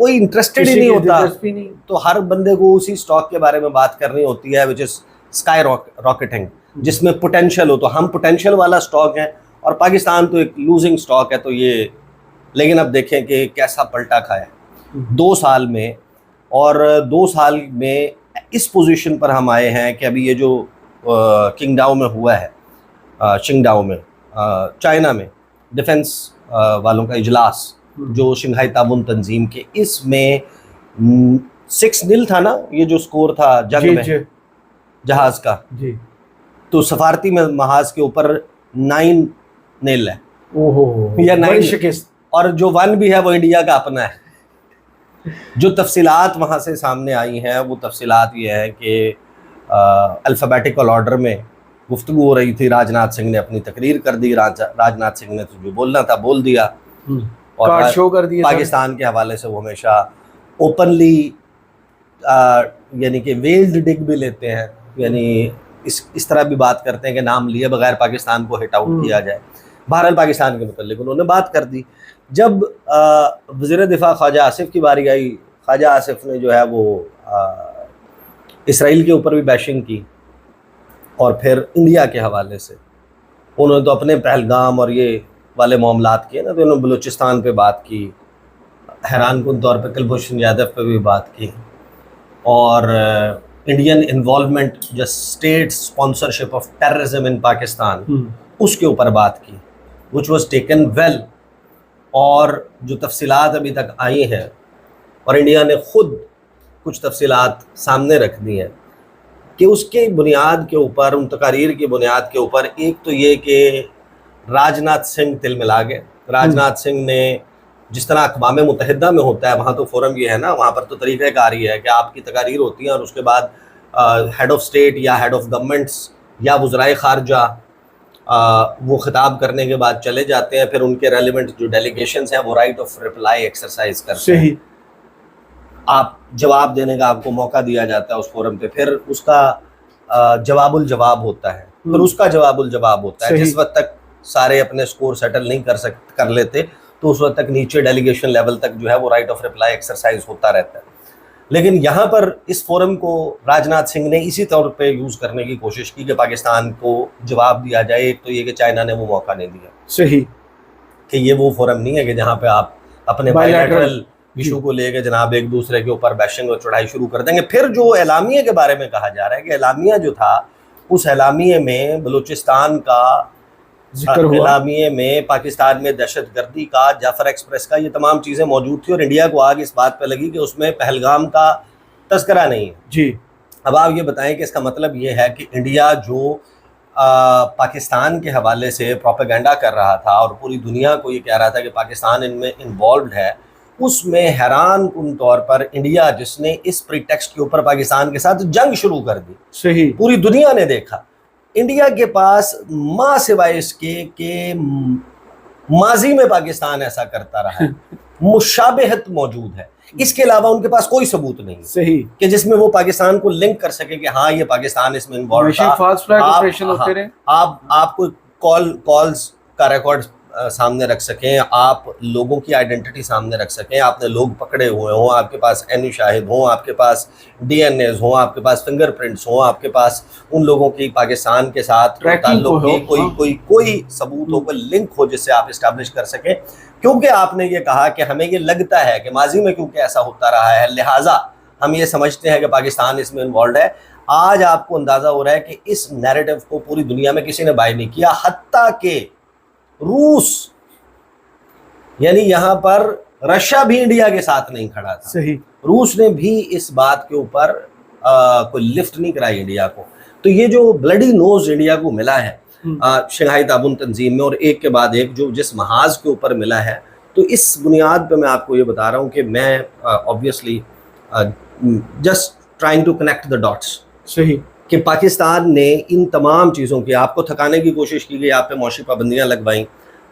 کوئی انٹرسٹڈ ہی کسی نہیں کی ہوتا. دلچسپی نہیں. تو ہر بندے کو اسی اسٹاک کے بارے میں بات کرنی ہوتی ہے وچ از اسکائی راکٹنگ, جس میں پوٹینشیل ہو. تو ہم پوٹینشیل والا اسٹاک ہیں اور پاکستان تو ایک لوزنگ اسٹاک ہے. تو یہ لیکن اب دیکھیں کہ کیسا پلٹا کھایا 2 سال میں, اور 2 سال میں اس پوزیشن پر ہم آئے ہیں کہ ابھی یہ جو قنگڈاؤ میں ہوا ہے, چنگڈاؤ میں چائنا میں ڈیفنس والوں کا اجلاس جو شنگھائی تعاون تنظیم کے, اس میں 6-0 تھا نا یہ جو سکور تھا جنگ میں جہاز کا, جی تو سفارتی میں محاذ کے اوپر 9-0 ہے. یا 9 شکست. اور جو 1 بھی ہے وہ انڈیا کا اپنا ہے. جو تفصیلات وہاں سے سامنے آئی ہیں وہ تفصیلات یہ ہے کہ الفابیٹیکل آرڈر میں گفتگو ہو رہی تھی. راج ناتھ سنگھ نے اپنی تقریر کر دی. راج ناتھ سنگھ نے تو جو بولنا تھا بول دیا, اور شو کر دیا. پاکستان کے حوالے سے وہ ہمیشہ اوپنلی یعنی کہ ویلڈ ڈگ بھی لیتے ہیں, یعنی اس طرح بھی بات کرتے ہیں کہ نام لیے بغیر پاکستان کو ہٹ آؤٹ کیا جائے. بہرحال پاکستان کے متعلق انہوں نے بات کر دی. جب وزیر دفاع خواجہ آصف کی باری آئی, خواجہ آصف نے جو ہے وہ اسرائیل کے اوپر بھی بیشنگ کی, اور پھر انڈیا کے حوالے سے انہوں نے تو اپنے پہلگام اور یہ والے معاملات کیے نا, تو انہوں نے بلوچستان پہ بات کی, حیران کن طور پہ کلبھوشن یادو پہ بھی بات کی, اور انڈین انوالومنٹ جو اسٹیٹ اسپانسرشپ آف ٹیررزم ان پاکستان اس کے اوپر بات کی, وچ واز ٹیکن ویل. اور جو تفصیلات ابھی تک آئی ہیں, اور انڈیا نے خود کچھ تفصیلات سامنے رکھ دی ہیں کہ اس کے بنیاد کے اوپر, ان تقاریر کی بنیاد کے اوپر, ایک تو یہ کہ راج ناتھ سنگھ تل ملا گئے. راج ناتھ سنگھ نے جس طرح اقوام متحدہ میں ہوتا ہے, وہاں تو فورم یہ ہے نا, وہاں پر تو طریقہ کار یہ ہے کہ آپ کی تقاریر ہوتی ہیں اور اس کے بعد ہیڈ آف اسٹیٹ یا ہیڈ آف گورنمنٹس یا وزرائے خارجہ وہ خطاب کرنے کے بعد چلے جاتے ہیں, پھر ان کے ریلیونٹ جو ڈیلیگیشنز ہیں وہ رائٹ آف ریپلائی ایکسرسائز کرتے ہیں. آپ جواب دینے کا آپ کو موقع دیا جاتا ہے اس فورم پہ, پھر اس کا جواب الجواب ہوتا ہے, پھر اس کا جواب الجواب ہوتا ہے. جس وقت تک سارے اپنے سکور سیٹل نہیں کر لیتے تو اس وقت تک نیچے ڈیلیگیشن لیول تک جو ہے وہ رائٹ آف ریپلائی ایکسرسائز ہوتا رہتا ہے. لیکن یہاں پر اس فورم کو راج ناتھ سنگھ نے اسی طور پہ یوز کرنے کی کوشش کی کہ پاکستان کو جواب دیا جائے. ایک تو یہ کہ چائنا نے وہ موقع نہیں دیا, صحیح, کہ یہ وہ فورم نہیں ہے کہ جہاں پہ آپ اپنے بائی لیٹرل ایشو کو لے کے جناب ایک دوسرے کے اوپر بیشنگ اور چڑھائی شروع کر دیں گے. پھر جو اعلامیے کے بارے میں کہا جا رہا ہے کہ اعلامیہ جو تھا, اس اعلامیے میں بلوچستان کا ذکر ہوا, اعلامیے میں پاکستان میں دہشت گردی کا, جعفر ایکسپریس کا, یہ تمام چیزیں موجود تھیں, اور انڈیا کو آگ اس بات پہ لگی کہ اس میں پہلگام کا تذکرہ نہیں ہے. جی, اب آپ یہ بتائیں کہ اس کا مطلب یہ ہے کہ انڈیا جو پاکستان کے حوالے سے پروپیگنڈا کر رہا تھا اور پوری دنیا کو یہ کہہ رہا تھا کہ پاکستان ان میں انوالوڈ ہے, اس میں حیران کن طور پر انڈیا جس نے اس پریٹیکسٹ کے اوپر پاکستان کے ساتھ جنگ شروع کر دی, صحیح, پوری دنیا نے دیکھا, انڈیا کے پاس ماں سوائے اس کے کہ ماضی میں پاکستان ایسا کرتا رہا ہے, مشابہت موجود ہے, اس کے علاوہ ان کے پاس کوئی ثبوت نہیں, صحیح, کہ جس میں وہ پاکستان کو لنک کر سکے کہ ہاں یہ پاکستان اس میں انوالوڈ تھا. آپ کو کالز کا ریکارڈ سامنے رکھ سکیں, آپ لوگوں کی آئیڈینٹی سامنے رکھ سکیں, آپ نے لوگ پکڑے ہوئے ہوں, آپ کے پاس عینی شاہد ہوں, آپ کے پاس ڈی این ایز ہوں, آپ کے پاس فنگر پرنٹس ہوں, آپ کے پاس ان لوگوں کی پاکستان کے ساتھ تعلق کی کوئی ثبوت ہو, کوئی لنک ہو جس سے آپ اسٹیبلش کر سکیں. کیونکہ آپ نے یہ کہا کہ ہمیں یہ لگتا ہے کہ ماضی میں کیونکہ ایسا ہوتا رہا ہے, لہٰذا ہم یہ سمجھتے ہیں کہ پاکستان اس میں انوالوڈ ہے. آج آپ کو اندازہ ہو رہا ہے کہ اس نیریٹو کو پوری دنیا میں کسی نے بائی نہیں کیا, حتیٰ کہ روس, یعنی یہاں پر رشیا بھی انڈیا کے ساتھ نہیں کھڑا تھا. صحیح, روس نے بھی اس بات کے اوپر کوئی لفٹ نہیں کرائی انڈیا کو. تو یہ جو بلڈی نوز انڈیا کو ملا ہے شنگھائی تعاون تنظیم میں, اور ایک کے بعد ایک جو جس محاذ کے اوپر ملا ہے, تو اس بنیاد پہ میں آپ کو یہ بتا رہا ہوں کہ میں obviously just trying to connect the dots, صحیح, کہ پاکستان نے ان تمام چیزوں کی, آپ کو تھکانے کی کوشش کی گئی, آپ پہ معاشی پابندیاں لگوائیں,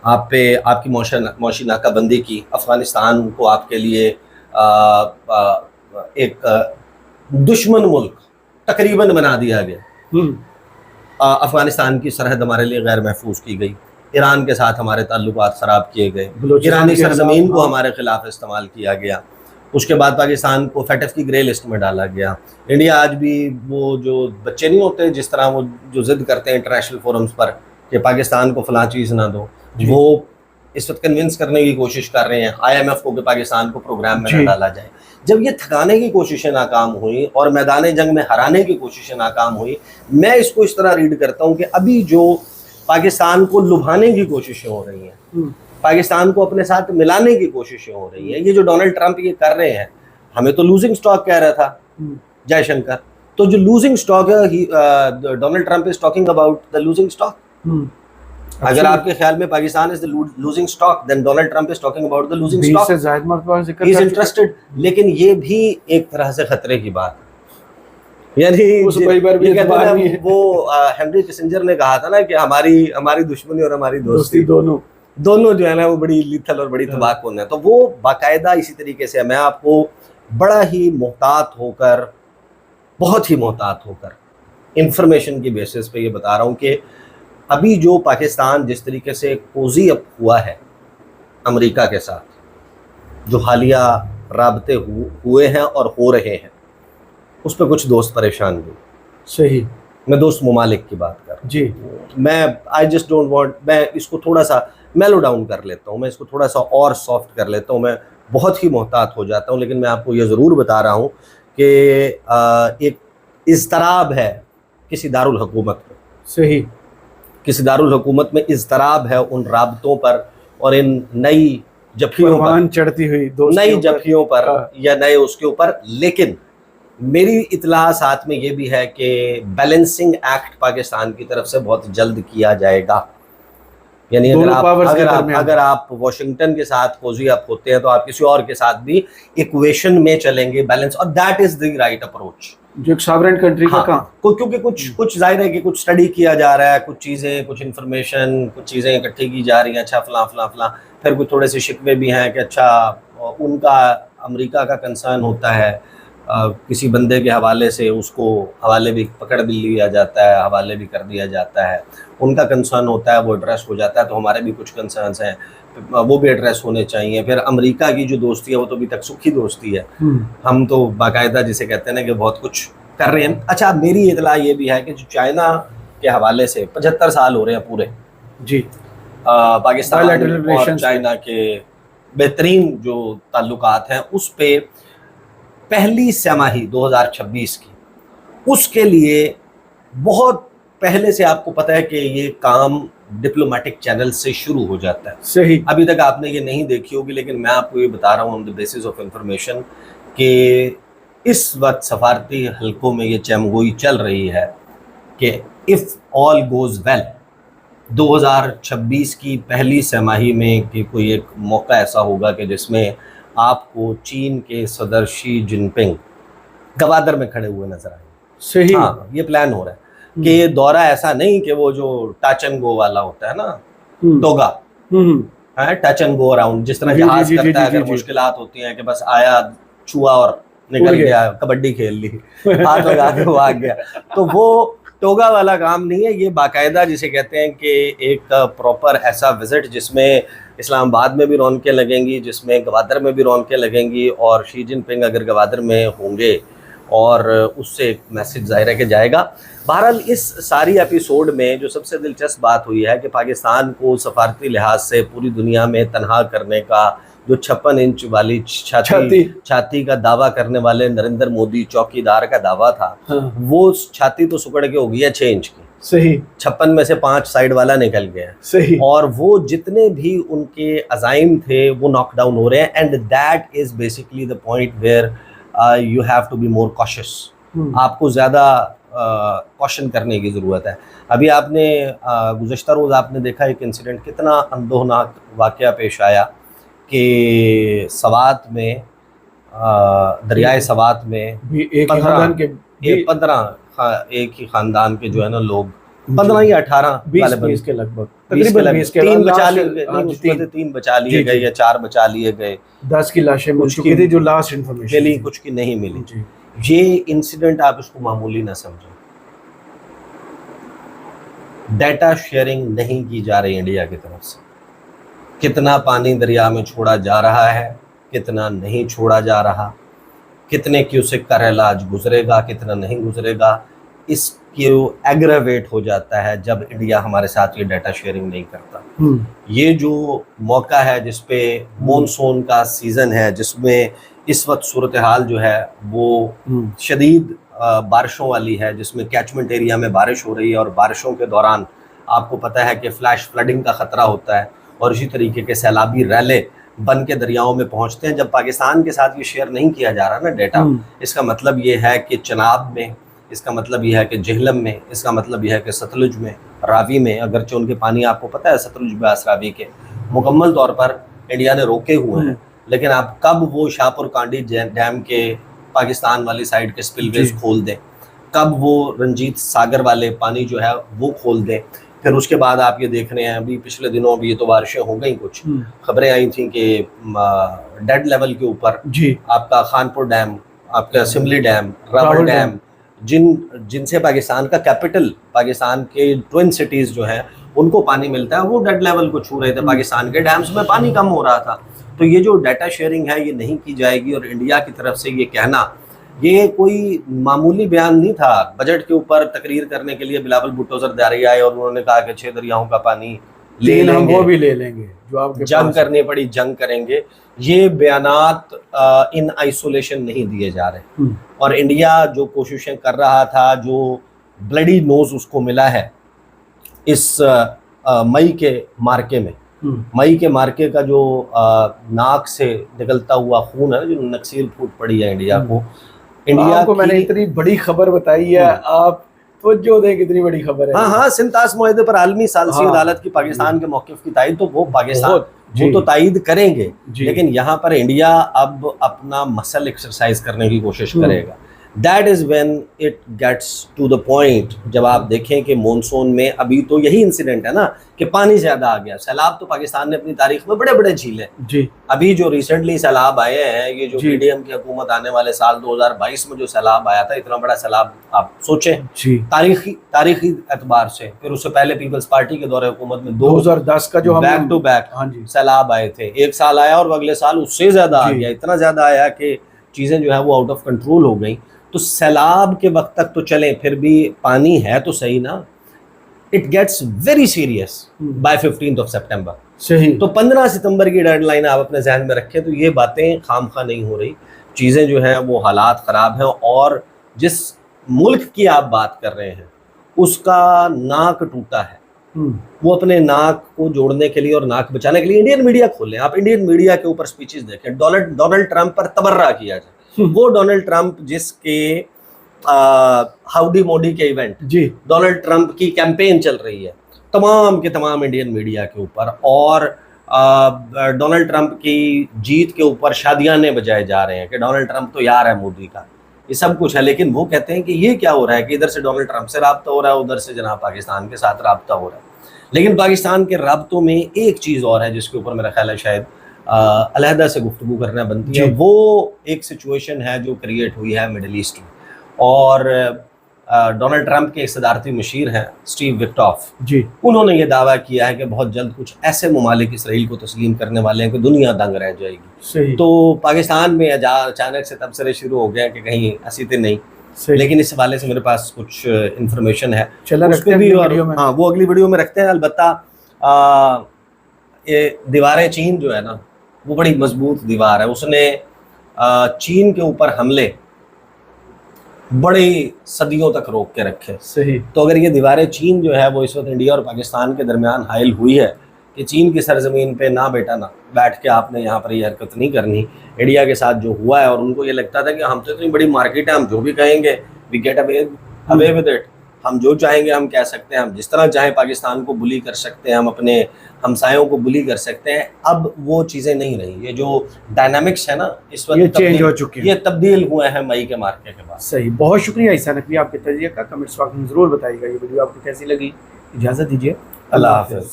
آپ پہ آپ کی معاشی ناکہ بندی کی, افغانستان کو آپ کے لیے ایک دشمن ملک تقریباً بنا دیا گیا, افغانستان کی سرحد ہمارے لیے غیر محفوظ کی گئی, ایران کے ساتھ ہمارے تعلقات خراب کیے گئے, ایرانی سرزمین کو ہمارے خلاف استعمال کیا گیا, اس کے بعد پاکستان کو FATF کی گرے لسٹ میں ڈالا گیا. انڈیا آج بھی وہ جو بچے نہیں ہوتے جس طرح وہ جو ضد کرتے ہیں انٹرنیشنل فورمز پر کہ پاکستان کو فلاں چیز نہ دو, وہ اس وقت کنونس کرنے کی کوشش کر رہے ہیں IMF کو کہ پاکستان کو پروگرام میں نہ ڈالا جائے. جب یہ تھکانے کی کوششیں ناکام ہوئیں اور میدان جنگ میں ہرانے کی کوششیں ناکام ہوئیں, میں اس کو اس طرح ریڈ کرتا ہوں کہ ابھی جو پاکستان کو لبھانے کی کوششیں ہو رہی ہیں, پاکستان کو اپنے ساتھ ملانے کی کوششیں ہو رہی ہیں, یہ جو ڈونلڈ ٹرمپ یہ کر رہے ہیں, ہمیں تو لوزنگ سٹاک کہہ رہا تھا جے شنکر, تو جو لوزنگ سٹاک ہے Donald Trump is talking about the losing stock. اگر آپ کے خیال میں پاکستان از the losing stock, then Donald Trump is talking about the losing stock. سے زائد مرتبہ ذکر He is interested. لیکن یہ بھی ایک طرح سے خطرے کی بات ہے, یعنی وہ ہنری کسنجر نے کہا تھا نا کہ ہماری دشمنی اور ہماری دوستی دونوں جو ہے نا وہ بڑی لیتھل اور بڑی تباہ کن ہے. تو وہ باقاعدہ اسی طریقے سے میں آپ کو بڑا ہی محتاط ہو کر, بہت ہی محتاط ہو کر انفارمیشن کی بیسس پہ یہ بتا رہا ہوں کہ ابھی جو پاکستان جس طریقے سے کوزی اپ ہوا ہے امریکہ کے ساتھ, جو حالیہ رابطے ہوئے ہیں اور ہو رہے ہیں, اس پہ کچھ دوست پریشان بھی. صحیح, میں دوست ممالک کی بات کر رہا ہوں. جی, میں آئی جسٹ ڈونٹ وانٹ, میں اس کو تھوڑا سا میلو ڈاؤن کر لیتا ہوں, میں اس کو تھوڑا سا اور سافٹ کر لیتا ہوں, میں بہت ہی محتاط ہو جاتا ہوں. لیکن میں آپ کو یہ ضرور بتا رہا ہوں کہ ایک اضطراب ہے کسی دارالحکومت میں. صحیح, کسی دارالحکومت میں اضطراب ہے ان رابطوں پر اور ان نئی جبھیوں پر, چڑھتی ہوئی نئی جبھیوں پر یا نئے اس کے اوپر. لیکن میری اطلاع ساتھ میں یہ بھی ہے کہ بیلنسنگ ایکٹ پاکستان کی طرف سے بہت جلد کیا جائے گا. یعنی اگر آپ واشنگٹن کے ساتھ کوزی اپ ہوتے ہیں تو آپ کسی اور کے ساتھ بھی ایکویشن میں چلیں گے, بیلنس, اور that is the right approach جو ایک ساورن کنٹری کا کام. کیونکہ کچھ ظاہر ہے کہ کچھ اسٹڈی کیا جا رہا ہے, کچھ چیزیں, کچھ انفارمیشن, کچھ چیزیں اکٹھی کی جا رہی ہیں, اچھا فلاں فلاں فلاں, پھر کچھ تھوڑے سے شکوے بھی ہیں کہ اچھا ان کا امریکہ کا کنسرن ہوتا ہے کسی بندے کے حوالے سے, اس کو حوالے بھی پکڑ بھی لیا جاتا ہے, حوالے بھی کر دیا جاتا ہے, ان کا کنسرن ہوتا ہے, وہ ایڈریس ہو جاتا ہے. تو ہمارے بھی کچھ کنسرنس ہیں, وہ بھی ایڈریس ہونے چاہیے. پھر امریکہ کی جو دوستی ہے وہ تو ابھی تک سکھی دوستی ہے, ہم تو باقاعدہ جسے کہتے ہیں نا کہ بہت کچھ کر رہے ہیں. اچھا, میری اطلاع یہ بھی ہے کہ جو چائنا کے حوالے سے 75 سال ہو رہے ہیں پورے, جی, پاکستان اور چائنا کے بہترین جو تعلقات ہیں, اس پہ پہلی سہ ماہی 2026 کی, اس کے لیے بہت پہلے سے آپ کو پتہ ہے کہ یہ کام ڈپلومیٹک چینل سے شروع ہو جاتا ہے. صحیح, ابھی تک آپ نے یہ نہیں دیکھی ہوگی, لیکن میں آپ کو یہ بتا رہا ہوں آن دی بیسس آف انفارمیشن کہ اس وقت سفارتی حلقوں میں یہ چمگوئی چل رہی ہے کہ اف آل گوز ویل 2026 کی پہلی سہ ماہی میں کہ کوئی ایک موقع ایسا ہوگا کہ جس میں آپ کو چین کے صدر شی جن پنگ گوادر میں کھڑے ہوئے نظر آئیں. صحیح, ہاں, یہ پلان ہو رہا ہے کہ یہ دورہ ایسا نہیں کہ وہ جو ٹچ اینڈ گو والا ہوتا ہے نا, ٹوگا, ٹچ اینڈ گو اراؤنڈ, جس طرح جہاز کرتا ہے, اگر مشکلات ہوتی ہیں کہ بس آیا, چھوا اور نکل گیا, کبڈی کھیل لی, ہاتھ لگا کے وہ آ گیا. تو وہ ٹوگا والا کام نہیں ہے, یہ باقاعدہ جسے کہتے ہیں کہ ایک پراپر ایسا وزٹ جس میں اسلام آباد میں بھی رونقیں لگیں گی, جس میں گوادر میں بھی رونقیں لگیں گی, اور شی جن پنگ اگر گوادر میں ہوں گے اور اس سے ایک میسج ظاہر ہے کہ جائے گا. بہرحال اس ساری ایپیسوڈ میں جو سب سے دلچسپ بات ہوئی ہے کہ پاکستان کو سفارتی لحاظ سے پوری دنیا میں تنہا کرنے کا جو 56 انچ والی چھاتی کا دعویٰ کرنے والے نریندر مودی چوکی دار کا دعویٰ تھا, وہ چھاتی تو سکڑ کے ہو گئی ہے 6 انچ کی. صحیح, 56 میں سے 5 سائڈ والا نکل گیا. صحیح, اور وہ جتنے بھی ان کے عزائم تھے وہ ناک ڈاؤن ہو رہے ہیں. And that is basically the point where you have to be more کوشش. آپ کو زیادہ کوشن کرنے کی ضرورت ہے. ابھی آپ نے گزشتہ روز آپ نے دیکھا ایک انسیڈنٹ کتنا اندوہناک واقعہ پیش آیا کہ سوات میں, دریائے سوات میں ایک ہی خاندان کے جو ہے نا لوگ 15 یا 18 کے لگ بھگ 3 بچا لیے گئے یا 4 بچا لیے گئے, 10 کی لاشیں مل چکی تھی جو لاسٹ انفارمیشن ملی, کچھ کی نہیں ملی. یہ انسیڈنٹ آپ اس کو معمولی نہ سمجھیں. ڈیٹا شیئرنگ نہیں کی جا رہی انڈیا کی طرف سے. کتنا پانی دریا میں چھوڑا جا رہا ہے کتنا نہیں چھوڑا جا رہا، کتنے کیوسک کا ریل آج گزرے گا، کتنا نہیں گزرے گا، اس کو ایگریویٹ ہو جاتا ہے جب انڈیا ہمارے ساتھ یہ ڈیٹا شیئرنگ نہیں کرتا۔ یہ جو موقع ہے جس پہ مونسون کا سیزن ہے، جس میں اس وقت صورتحال جو ہے وہ شدید بارشوں والی ہے، جس میں کیچمنٹ ایریا میں بارش ہو رہی ہے، اور بارشوں کے دوران آپ کو پتہ ہے کہ فلیش فلڈنگ کا خطرہ ہوتا ہے، اور اسی طریقے کے سیلابی ریلے بن کے دریاؤں میں پہنچتے ہیں۔ جب پاکستان کے ساتھ یہ شیئر نہیں کیا جا رہا نا ڈیٹا، اس کا مطلب یہ ہے کہ چناب میں، اس کا مطلب یہ ہے کہ جہلم میں، اس کا مطلب یہ ہے کہ ستلج میں، راوی میں، اگرچہ ان کے پانی آپ کو پتہ ہے ستلج بیاس راوی کے مکمل طور پر انڈیا نے روکے ہوئے ہیں، لیکن آپ کب وہ شاہپور کانڈی ڈیم کے پاکستان والی سائڈ کے سپل ویز کھول دیں، کب وہ رنجیت ساگر والے پانی جو ہے وہ کھول دیں، پھر اس کے بعد آپ یہ دیکھ رہے ہیں ابھی پچھلے دنوں بھی یہ تو بارشیں ہو گئیں، کچھ خبریں آئی تھیں کہ ڈیڈ لیول کے اوپر آپ کا خانپور ڈیم، آپ کا سملی ڈیم، راول ڈیم، جن سے پاکستان کا کیپٹل، پاکستان کے ٹوئن سٹیز جو ہیں ان کو پانی ملتا ہے، وہ ڈیڈ لیول کو چھو رہے تھے، پاکستان کے ڈیمز میں پانی کم ہو رہا تھا۔ تو یہ جو ڈیٹا شیئرنگ ہے یہ نہیں کی جائے گی، اور انڈیا کی طرف سے یہ کہنا یہ کوئی معمولی بیان نہیں تھا۔ بجٹ کے اوپر تقریر کرنے کے لیے بلاول بھٹو زرداری آئے اور انہوں نے کہا کہ 6 دریاؤں کا پانی لے لیں گے، وہ بھی لے لیں گے، جو آپ کے جنگ کرنی پڑی جنگ کریں گے۔ یہ بیانات ان آئسولیشن نہیں دیے جا رہے، اور انڈیا جو کوششیں کر رہا تھا، جو بلڈی نوز اس کو ملا ہے اس مئی کے مارکے میں، مئی کے مارکے کا جو ناک سے نکلتا ہوا خون ہے، جو نکسیر پھوٹ پڑی ہے انڈیا کو، انڈیا کو میں نے اتنی بڑی خبر بتائی ہے، آپ توجہ دیں کتنی بڑی خبر ہے۔ ہاں سنتاس معاہدے پر عالمی ثالثی عدالت کی پاکستان کے موقف کی تائید، تو وہ پاکستان وہ تو تائید کریں گے، لیکن یہاں پر انڈیا اب اپنا مسل ایکسرسائز کرنے کی کوشش کرے گا۔ That is when it gets to the point, جب آپ دیکھیں کہ مونسون میں ابھی تو یہی انسیڈنٹ ہے نا کہ پانی زیادہ آ گیا۔ سیلاب تو پاکستان نے اپنی تاریخ میں بڑے بڑے جھیلے، ابھی جو ریسنٹلی سیلاب آئے ہیں، یہ جو پی ڈی ایم کی حکومت آنے والے سال 2022 میں جو سیلاب آیا تھا، اتنا بڑا سیلاب آپ سوچیں تاریخی اعتبار سے، پھر اس سے پہلے پیپلز پارٹی کے دور حکومت میں 2010 کا جو بیک ٹو بیک سیلاب آئے تھے، ایک سال آیا اور اگلے سال اس سے زیادہ آ گیا، اتنا زیادہ آیا کہ چیزیں جو ہے وہ آؤٹ آف کنٹرول ہو گئیں۔ تو سیلاب کے وقت تک تو چلیں، پھر بھی پانی ہے تو صحیح نا۔ It gets very serious by 15 September, صحیح، تو 15 ستمبر کی ڈیڈ لائن آپ اپنے ذہن میں رکھیں۔ تو یہ باتیں خام خواہ نہیں ہو رہی، چیزیں جو ہیں وہ حالات خراب ہیں، اور جس ملک کی آپ بات کر رہے ہیں اس کا ناک ٹوٹا ہے، وہ اپنے ناک کو جوڑنے کے لیے اور ناک بچانے کے لیے انڈین میڈیا کھولیں، آپ انڈین میڈیا کے اوپر سپیچز دیکھیں، ڈونلڈ ٹرمپ پر تبرہ کیا جائے، وہ ڈونلڈ ٹرمپ جس کے ہاؤڈی موڈی کے ایونٹ، ڈونلڈ ٹرمپ کی کیمپین چل رہی ہے تمام کے تمام انڈین میڈیا کے اوپر، اور ڈونلڈ ٹرمپ کی جیت کے اوپر شادیانے بجائے جا رہے ہیں کہ ڈونلڈ ٹرمپ تو یار ہے مودی کا، یہ سب کچھ ہے، لیکن وہ کہتے ہیں کہ یہ کیا ہو رہا ہے کہ ادھر سے ڈونلڈ ٹرمپ سے رابطہ ہو رہا ہے، ادھر سے جناب پاکستان کے ساتھ رابطہ ہو رہا ہے۔ لیکن پاکستان کے رابطوں میں ایک چیز اور ہے جس کے اوپر میرا خیال ہے شاید علیحدہ سے گفتگو کرنا بنتی ہے، وہ ایک سچویشن ہے جو کریٹ ہوئی ہے مڈل ایسٹ میں، اور ڈونلڈ ٹرمپ کے صدارتی مشیر ہیں اسٹیو وٹکوف، انہوں نے یہ دعویٰ کیا ہے کہ بہت جلد کچھ ایسے ممالک اسرائیل کو تسلیم کرنے والے ہیں کہ دنیا دنگ رہ جائے گی۔ تو پاکستان میں اچانک سے تبصرے شروع ہو گئے کہ کہیں ایسی تو نہیں، لیکن اس حوالے سے میرے پاس کچھ انفارمیشن ہے، ہاں وہ اگلی ویڈیو میں رکھتے ہیں۔ البتہ یہ دیواریں چین جو ہے نا وہ بڑی مضبوط دیوار ہے، اس نے چین کے اوپر حملے بڑی صدیوں تک روک کے رکھے، صحیح۔ تو اگر یہ دیواریں چین جو ہے وہ اس وقت انڈیا اور پاکستان کے درمیان حائل ہوئی ہے کہ چین کی سرزمین پہ نہ بیٹا نہ بیٹھ کے آپ نے یہاں پر یہ حرکت نہیں کرنی، انڈیا کے ساتھ جو ہوا ہے، اور ان کو یہ لگتا تھا کہ ہم تو اتنی بڑی مارکیٹ ہے، ہم جو بھی کہیں گے we get away with it, ہم جو چاہیں گے ہم کہہ سکتے ہیں، ہم جس طرح چاہیں پاکستان کو بلی کر سکتے ہیں، ہم اپنے ہمسایوں کو بلی کر سکتے ہیں۔ اب وہ چیزیں نہیں رہی، یہ جو ڈائنامکس ہے نا اس وقت چینج ہو چکے ہیں، یہ تبدیل ہوئے ہیں مئی کے مارکے کے بعد۔ صحیح، بہت شکریہ عیسیٰ نقوی، آپ کے تجزیے کا کمنٹس باکس میں ضرور بتائیے گا۔ یہ ویڈیو آپ کو کیسی لگی، اجازت دیجیے، اللہ حافظ۔